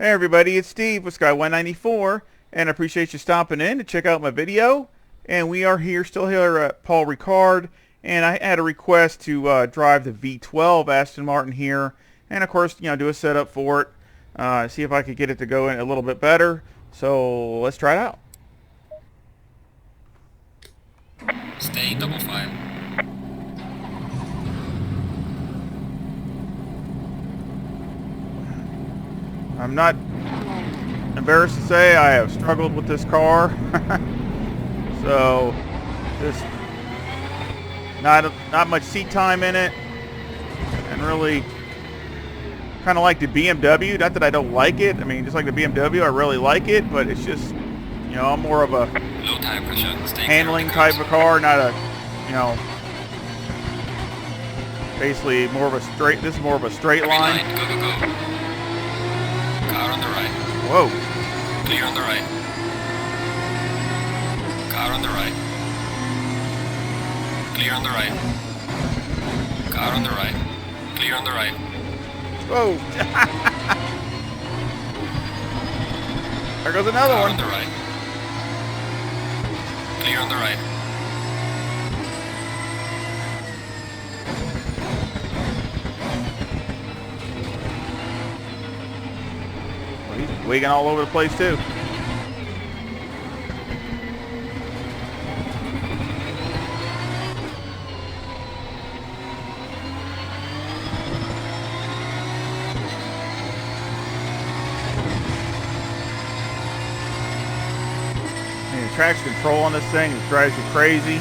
Hey everybody, it's Steve with Sky 194, and I appreciate you stopping in to check out my video. And we are still here at Paul Ricard, and I had a request to drive the V12 Aston Martin here, and of course, do a setup for it, see if I could get it to go in a little bit better. So let's try it out. Stay double file. I'm not embarrassed to say I have struggled with this car. So just not much seat time in it, and really kind of like the BMW. Not that I don't like it. I mean, just like the BMW, I really like it, but it's just, I'm more of a Low tire pressure. Stay handling type of car, not a, basically more of a straight. This is more of a straight line. Go, go, go. Car on the right. Whoa. Clear on the right. Car on the right. Clear on the right. Car on the right. Clear on the right. Whoa. There goes another Car one. on the right. Clear on the right. He's wigging all over the place too. And the traction control on this thing, it drives you crazy.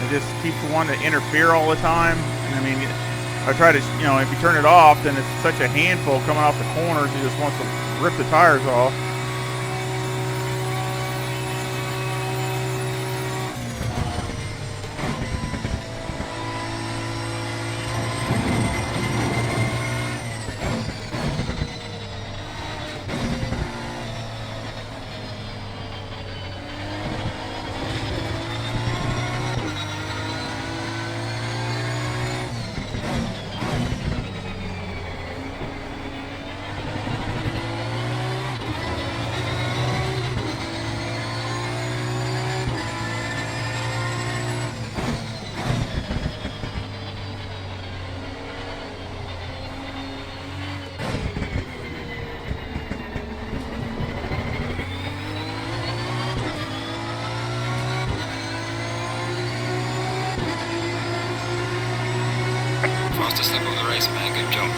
It just keeps wanting to interfere all the time. And I mean, I try to, if you turn it off, then it's such a handful coming off the corners. It just wants to rip the tires off. Fastest lap of the race, man. Good job.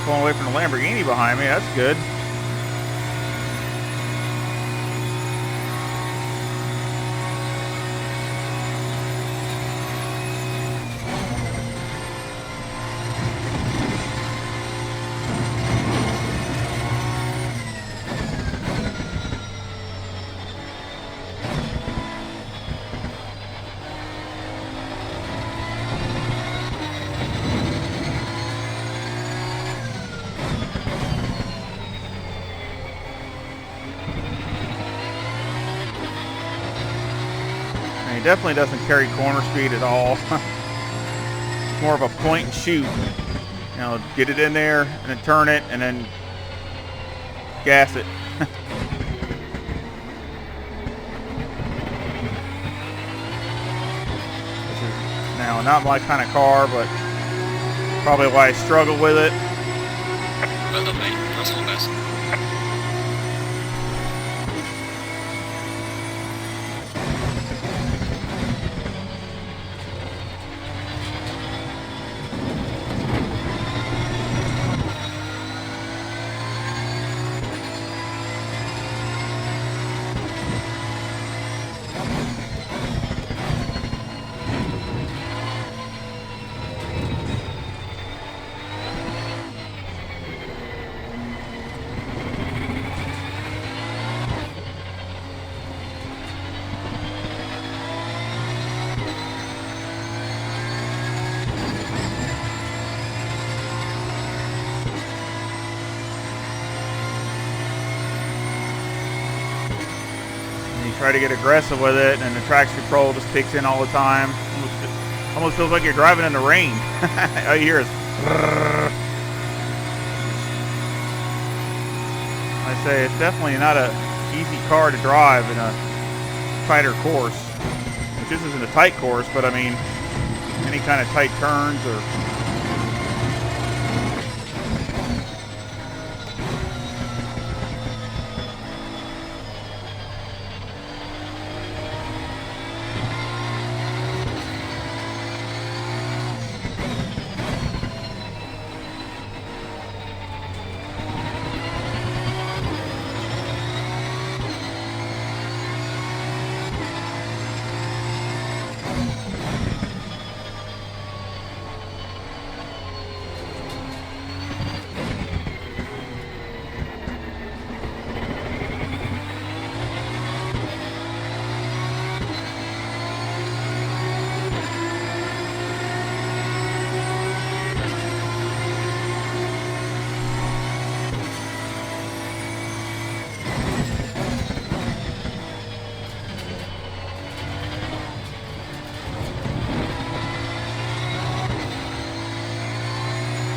Pulling away from the Lamborghini behind me. That's good. He definitely doesn't carry corner speed at all. It's more of a point and shoot. Get it in there and then turn it and then gas it. This is now not my kind of car, but probably why I struggle with it. Well done, mate. Personal best. you try to get aggressive with it, and the traction control just kicks in all the time. Almost feels like you're driving in the rain. All you hear is I say it's definitely not a easy car to drive in a tighter course. Which this isn't a tight course, but I mean any kind of tight turns or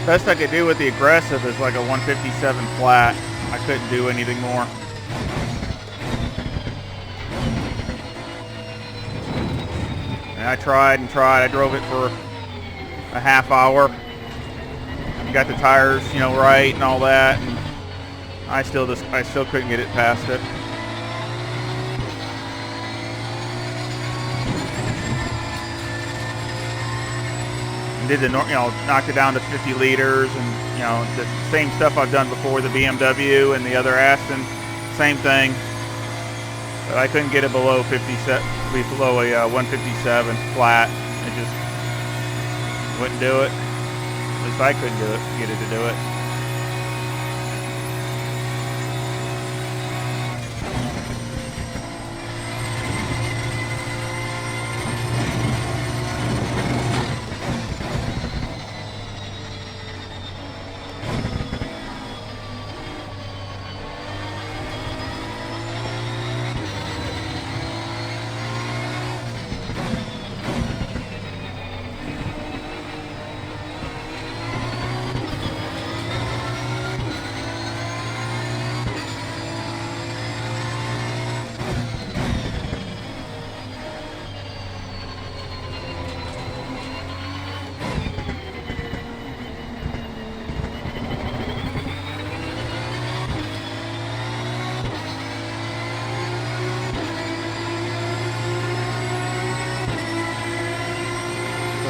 best I could do with the aggressive is like a 157 flat. I couldn't do anything more. And I tried and tried. I drove it for a half hour. Got the tires, you know, right and all that, and I still couldn't get it past it. Did the, you know, knocked it down to 50 liters, and you know, the same stuff I've done before, the BMW and the other Aston, same thing. But I couldn't get it below 57, below a 157 flat. It just wouldn't do it. At least I couldn't do it, get it to do it.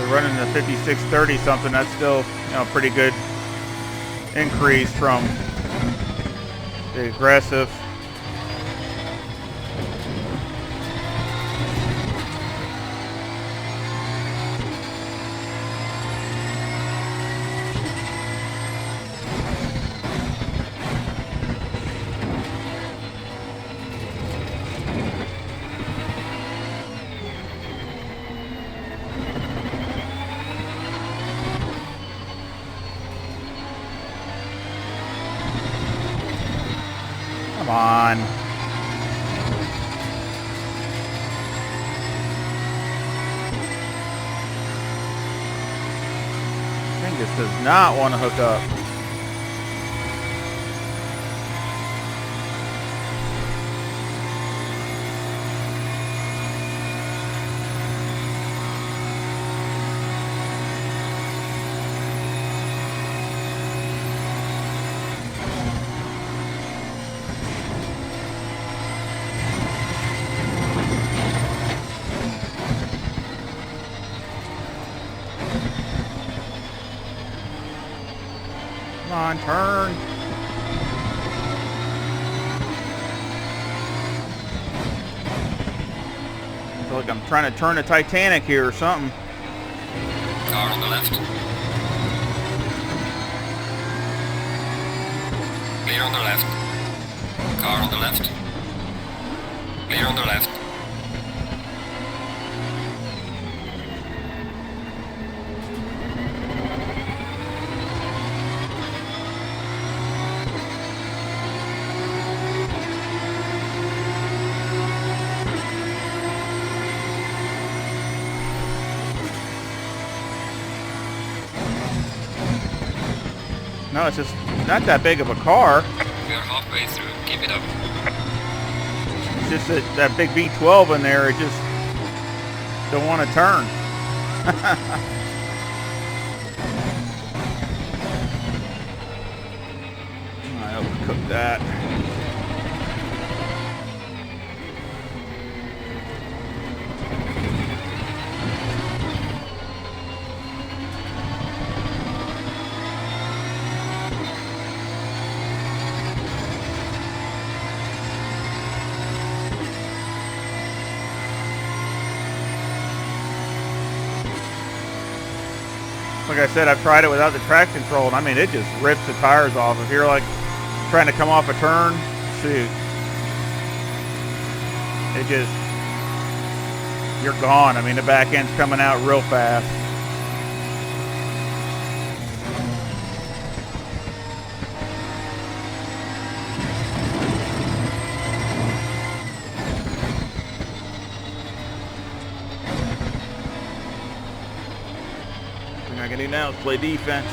Running the 5630 something, that's still, you know, pretty good increase from the aggressive. Come on. Thing just does not want to hook up. Come on, turn. I feel like I'm trying to turn a Titanic here or something. Car on the left. Clear on the left. Car on the left. Clear on the left. No, it's just not that big of a car. We are halfway through. Keep it up. It's just that big V12 in there. It just don't want to turn. I overcooked that. Like I said, I've tried it without the traction control, and I mean, it just rips the tires off. If you're like trying to come off a turn, shoot, it just, you're gone. I mean, the back end's coming out real fast. What I can do now is play defense.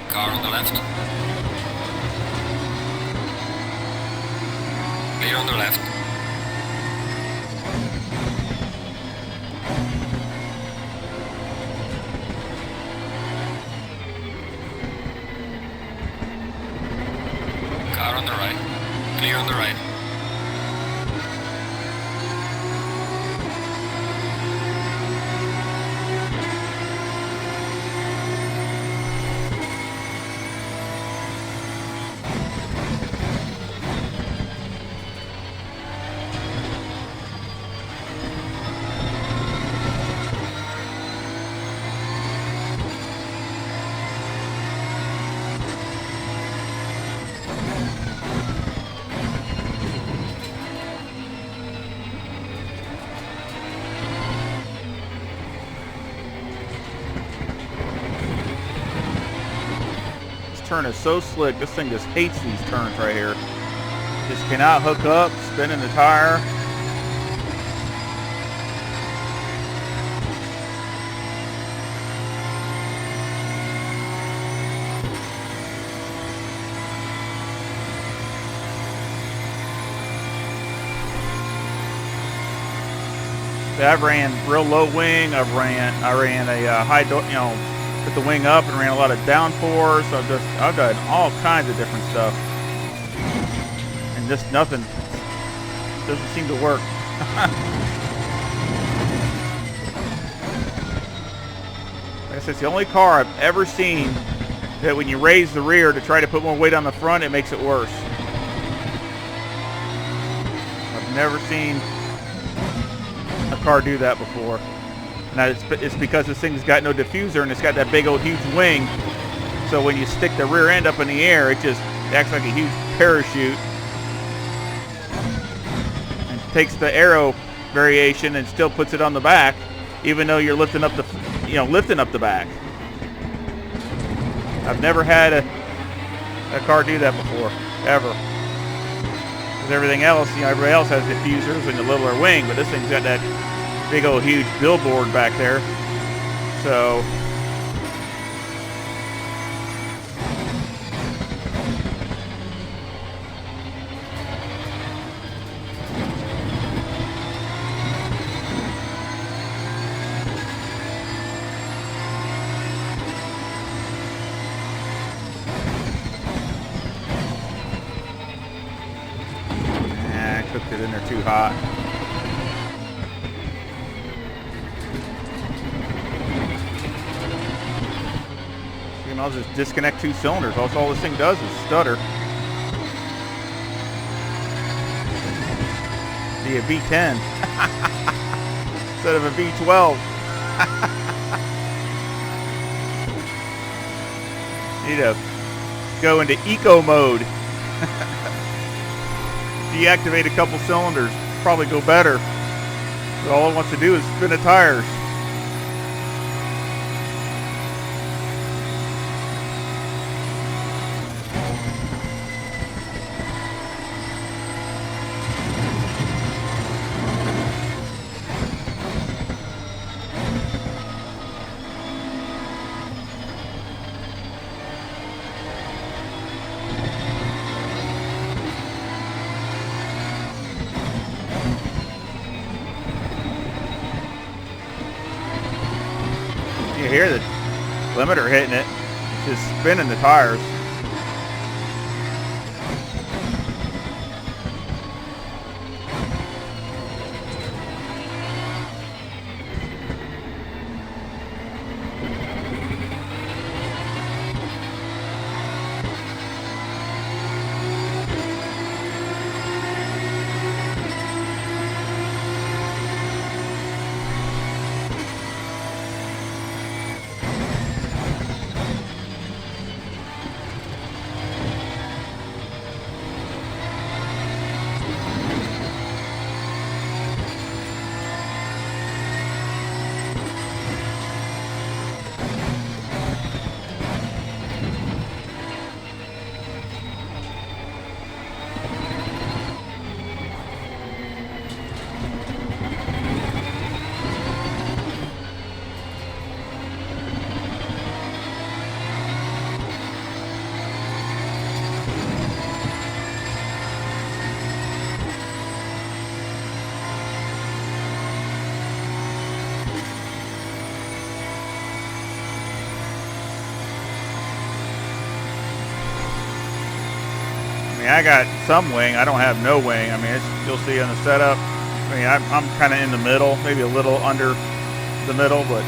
Car on the left. Clear on the left. Car on the right. Clear on the right. Turn is so slick. This thing just hates these turns right here. Just cannot hook up, spinning the tire. I've ran real low wing. I ran a high, put the wing up and ran a lot of downforce. I've done all kinds of different stuff, and just nothing doesn't seem to work. Like I said, it's the only car I've ever seen that when you raise the rear to try to put more weight on the front, it makes it worse. I've never seen a car do that before. Now it's because this thing's got no diffuser and it's got that big old huge wing. So when you stick the rear end up in the air, it just acts like a huge parachute and takes the aero variation and still puts it on the back, even though you're lifting up the, lifting up the back. I've never had a car do that before, ever. With everything else, everybody else has diffusers and a littler wing, but this thing's got that big old huge billboard back there. So I cooked it in there too hot. I'll just disconnect two cylinders. That's all this thing does is stutter. Be a V10 instead of a V12. Need to go into eco mode. Deactivate a couple cylinders. Probably go better. But all it wants to do is spin the tires. You hear the limiter hitting it. It's just spinning the tires. I mean, I got some wing. I don't have no wing. I mean, you'll see on the setup. I mean, I'm kind of in the middle, maybe a little under the middle, but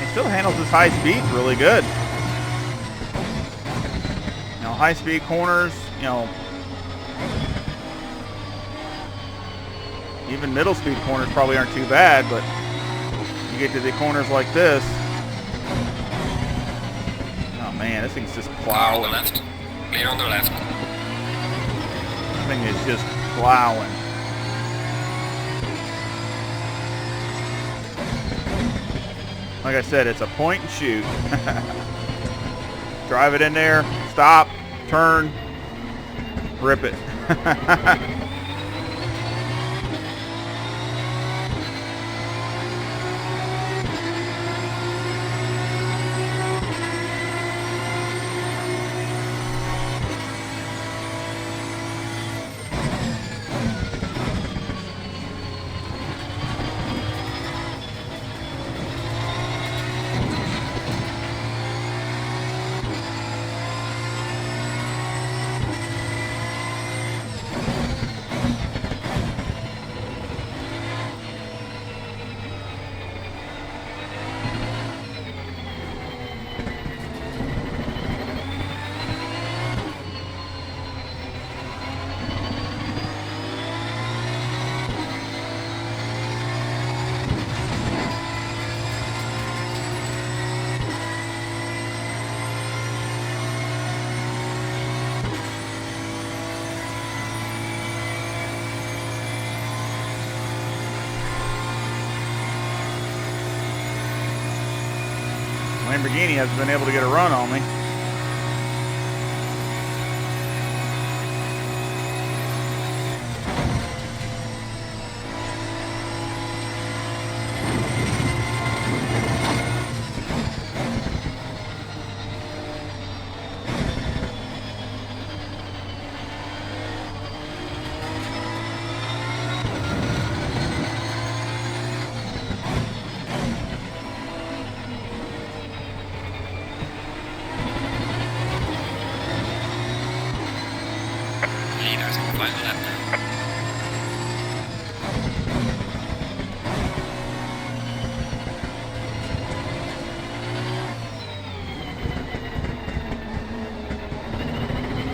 it still handles his high speeds really good. You know, high speed corners, you know, even middle speed corners probably aren't too bad, but you get to the corners like this. Man, this thing's just plowing. Car on the left. Clear on the left. This thing is just plowing. Like I said, it's a point and shoot. Drive it in there, stop, turn, rip it. Lamborghini hasn't been able to get a run on me.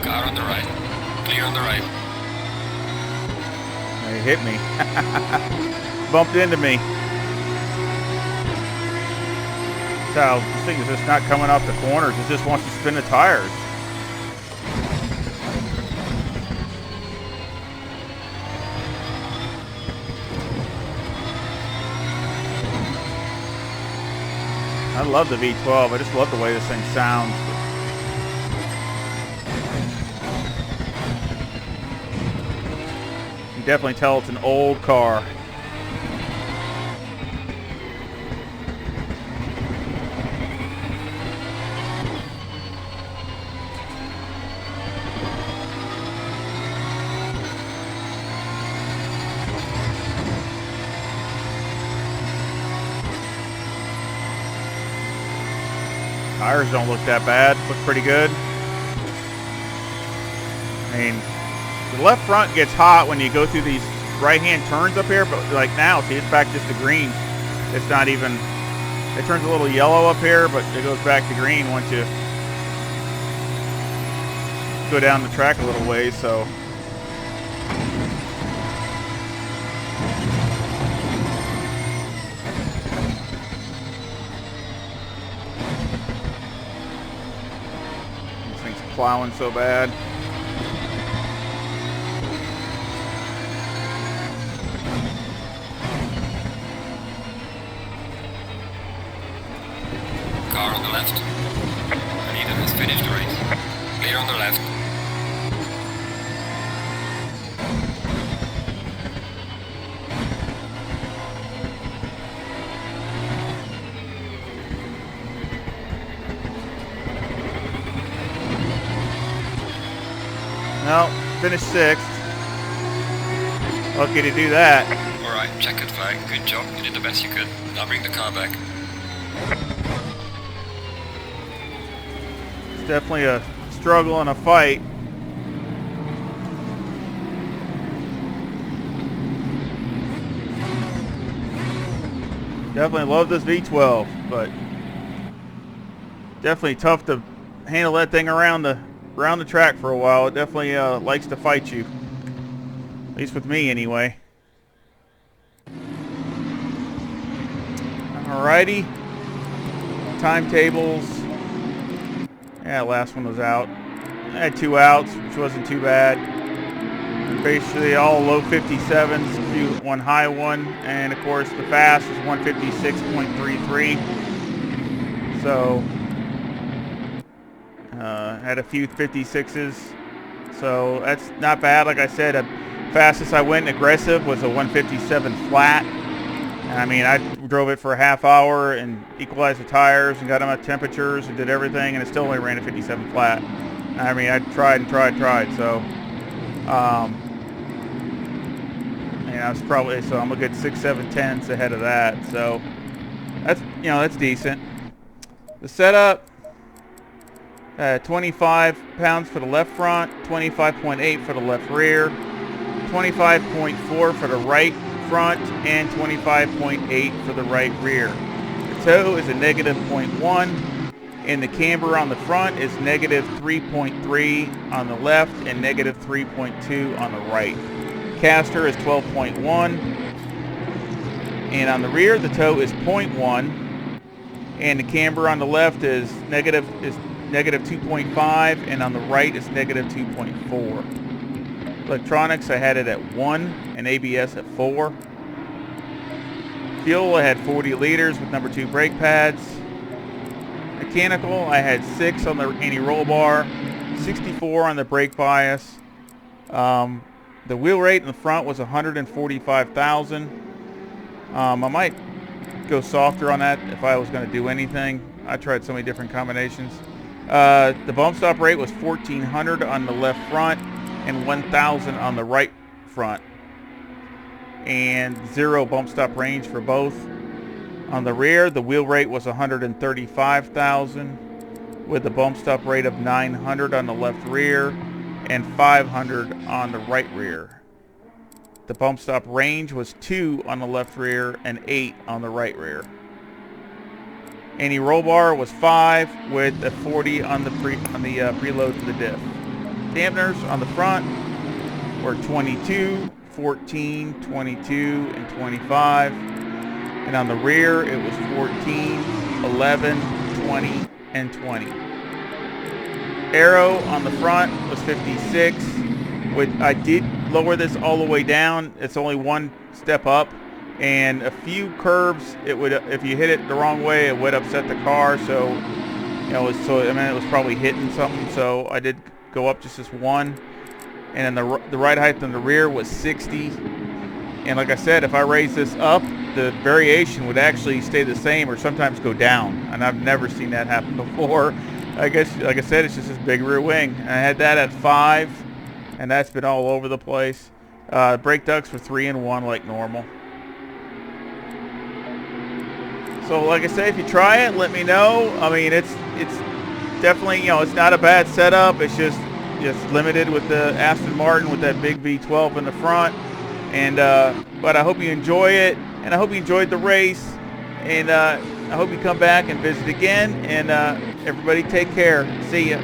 Car on the right. Clear on the right. He hit me. Bumped into me. So this thing is just not coming off the corners. It just wants to spin the tires. I love the V12. I just love the way this thing sounds. You can definitely tell it's an old car. Tires don't look that bad. Look pretty good. I mean, the left front gets hot when you go through these right-hand turns up here, but like now, see, it's back just to green. It's not even, it turns a little yellow up here, but it goes back to green once you go down the track a little ways, so. This thing's plowing so bad. Car on the left. Anita has finished the race. Clear on the left. No, finished 6th. Lucky to do that. Alright, checkered flag. Good job. You did the best you could. Now bring the car back. It's definitely a struggle and a fight. Definitely love this V12, but definitely tough to handle that thing around the track for a while. It definitely likes to fight you, at least with me anyway. Alrighty, timetables. Yeah, last one was out. I had 2 outs, which wasn't too bad. Basically all low 57s, one high one, and of course the fast is 156.33. So had a few 56s, so that's not bad. Like I said, the fastest I went aggressive was a 157 flat. I mean, I drove it for a half hour and equalized the tires and got them at temperatures and did everything, and it still only ran a 57 flat. I mean, I tried and tried. So, and I was probably, so I'm a good 6-7 tenths ahead of that. So that's, you know, that's decent. The setup, 25 pounds for the left front, 25.8 for the left rear, 25.4 for the right front, and 25.8 for the right rear. The toe is a negative 0.1, and the camber on the front is negative 3.3 on the left and negative 3.2 on the right. Caster is 12.1, and on the rear the toe is 0.1, and the camber on the left is negative 2.5, and on the right is negative 2.4. Electronics, I had it at 1 and ABS at 4. Fuel, I had 40 liters with number 2 brake pads. Mechanical, I had 6 on the anti-roll bar, 64 on the brake bias. The wheel rate in the front was 145,000. I might go softer on that if I was going to do anything. I tried so many different combinations. The bump stop rate was 1,400 on the left front and 1,000 on the right front, and 0 bump stop range for both. On the rear, the wheel rate was 135,000 with a bump stop rate of 900 on the left rear and 500 on the right rear. The bump stop range was 2 on the left rear and 8 on the right rear. Anti-roll bar was 5 with a 40 on the preload to the diff. Dampeners on the front were 22, 14, 22, and 25. And on the rear, it was 14, 11, 20, and 20. Aero on the front was 56. I did lower this all the way down. It's only 1 step up. And a few curves, it would, if you hit it the wrong way, it would upset the car. So, you know, it was probably hitting something. So I did go up just this 1. And then the ride height on the rear was 60. And like I said, if I raise this up, the variation would actually stay the same or sometimes go down. And I've never seen that happen before. I guess, like I said, it's just this big rear wing. And I had that at 5, and that's been all over the place. Brake ducts were 3 and 1 like normal. So like I say, if you try it, let me know. I mean, it's definitely, you know, it's not a bad setup. It's just limited with the Aston Martin with that big V12 in the front. And but I hope you enjoy it, and I hope you enjoyed the race, and I hope you come back and visit again. And everybody take care. See ya.